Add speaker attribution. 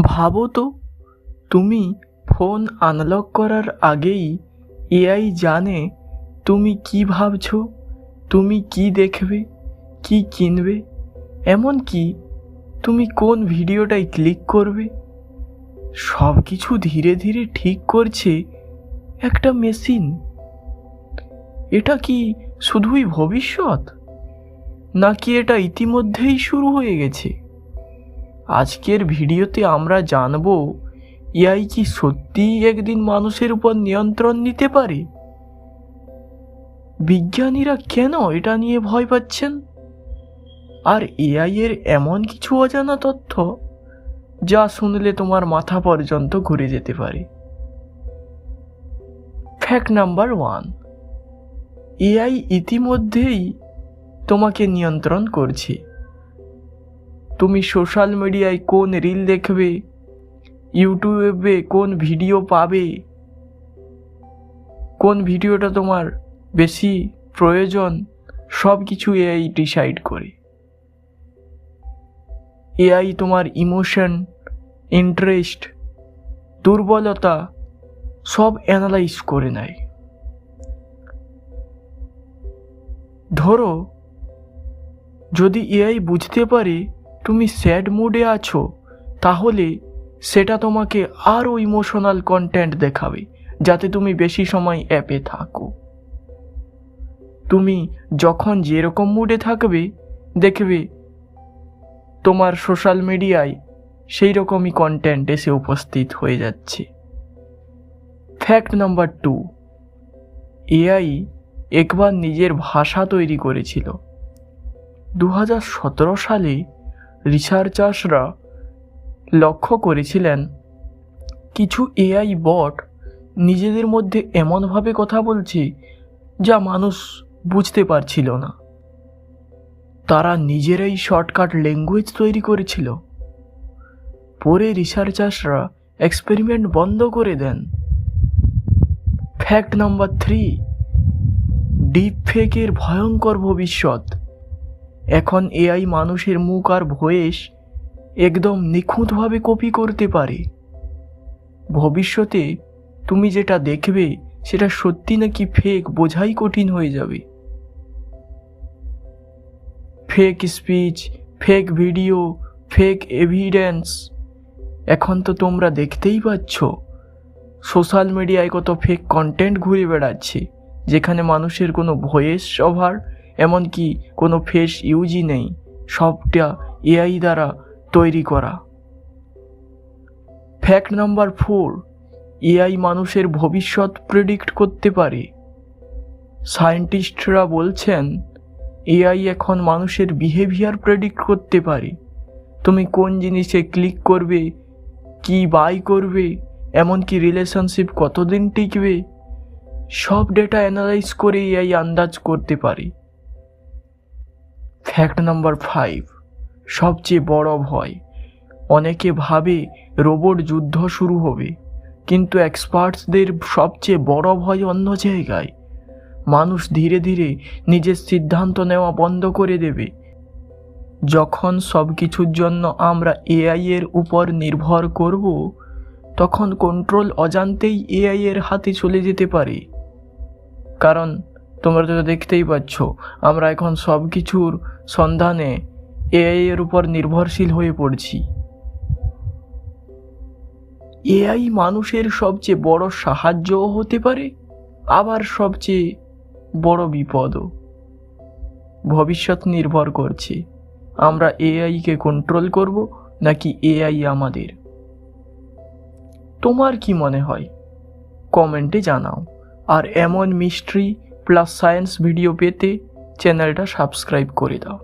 Speaker 1: ভাবো তো, তুমি ফোন আনলক করার আগেই এআই জানে তুমি কি ভাবছো, তুমি কি দেখবে, কি কিনবে, এমনকি তুমি কোন ভিডিওটায় ক্লিক করবে। সব কিছু ধীরে ধীরে ঠিক করছে একটা মেশিন। এটা কি শুধুই ভবিষ্যৎ, নাকি এটা ইতিমধ্যেই শুরু হয়ে গেছে? আজকের ভিডিওতে আমরা জানব এআই কি সত্যিই একদিন মানুষের উপর নিয়ন্ত্রণ নিতে পারে, বিজ্ঞানীরা কেন এটা নিয়ে ভয় পাচ্ছেন, আর এআই এর এমন কিছু অজানা তথ্য যা শুনলে তোমার মাথা পর্যন্ত ঘুরে যেতে পারে। ফ্যাক্ট নাম্বার 1, এআই ইতিমধ্যেই তোমাকে নিয়ন্ত্রণ করছে। তুমি সোশ্যাল মিডিয়ায় কোন রিল দেখবে, ইউটিউবে কোন ভিডিও পাবে, কোন ভিডিওটা তোমার বেশি প্রয়োজন, সব কিছু এআই ডিসাইড করে। এআই তোমার ইমোশন, ইন্টারেস্ট, দুর্বলতা সব অ্যানালাইজ করে নেয়। ধরো, যদি এআই বুঝতে পারে তুমি স্যাড মুডে আছো, তাহলে সেটা তোমাকে আরও ইমোশনাল কন্টেন্ট দেখাবে যাতে তুমি বেশি সময় অ্যাপে থাকো। তুমি যখন যেরকম মুডে থাকবে, দেখবে তোমার সোশ্যাল মিডিয়ায় সেই রকমই কন্টেন্ট এসে উপস্থিত হয়ে যাচ্ছে। ফ্যাক্ট নাম্বার 2, এআই একবার নিজের ভাষা তৈরি করেছিল। 2017 সালে রিসার্চার্সরা লক্ষ্য করেছিলেন কিছু এআই বট নিজেদের মধ্যে এমনভাবে কথা বলছে যা মানুষ বুঝতে পারছিল না। তারা নিজেরাই শর্টকাট ল্যাঙ্গুয়েজ তৈরি করেছিল। পরে রিসার্চার্সরা এক্সপেরিমেন্ট বন্ধ করে দেন। ফ্যাক্ট নাম্বার 3, ডিপ ফেকের ভয়ঙ্কর ভবিষ্যৎ। এখন এআই মানুষের মুখ আর ভয়েস একদম নিখুঁতভাবে কপি করতে পারে। ভবিষ্যতে তুমি যেটা দেখবে সেটা সত্যি নাকি ফেক বোঝাই কঠিন হয়ে যাবে। Fake speech, fake video, fake evidence. এখন তো তোমরা দেখতেই পাচ্ছ সোশ্যাল মিডিয়ায় কত ফেক কন্টেন্ট ঘুরে বেড়াচ্ছে, যেখানে মানুষের কোনো ভয়েস ওভার, এমনকি কোনো ফেস ইউজই নেই, সবটা এআই দ্বারা তৈরি করা। ফ্যাক্ট নাম্বার 4, এআই মানুষের ভবিষ্যৎ প্রেডিক্ট করতে পারে। সায়েন্টিস্টরা বলছেন এআই এখন মানুষের বিহেভিয়ার প্রেডিক্ট করতে পারে। তুমি কোন জিনিসে ক্লিক করবে, কি বাই করবে, এমনকি রিলেশনশিপ কতদিন টিকবে, সব ডেটা অ্যানালাইজ করে এআই আন্দাজ করতে পারে। ফ্যাক্ট নাম্বার 5, সবচেয়ে বড় ভয়। অনেকে ভাবে রোবট যুদ্ধ শুরু হবে, কিন্তু এক্সপার্টসদের সবচেয়ে বড় ভয় অন্য জায়গায়। মানুষ ধীরে ধীরে নিজের সিদ্ধান্ত নেওয়া বন্ধ করে দেবে। যখন সব কিছুর জন্য আমরা এআই এর উপর নির্ভর করব, তখন কন্ট্রোল অজান্তেই এআই এর হাতে চলে যেতে পারে। কারণ তোমরা তো দেখতেই পাচ্ছ, আমরা এখন সব কিছুর সন্ধানে এআই এর উপর নির্ভরশীল হয়ে পড়ছি। এআই মানুষের সবচেয়ে বড় সাহায্যও হতে পারে, আবার সবচেয়ে বড় বিপদও। ভবিষ্যৎ নির্ভর করছে আমরা এআইকে কন্ট্রোল করব নাকি এআই আমাদের। তোমার কি মনে হয় কমেন্টে জানাও। আর এমন মিস্ট্রি প্লাস সায়েন্স ভিডিও পেতে চ্যানেলটা সাবস্ক্রাইব করে দাও।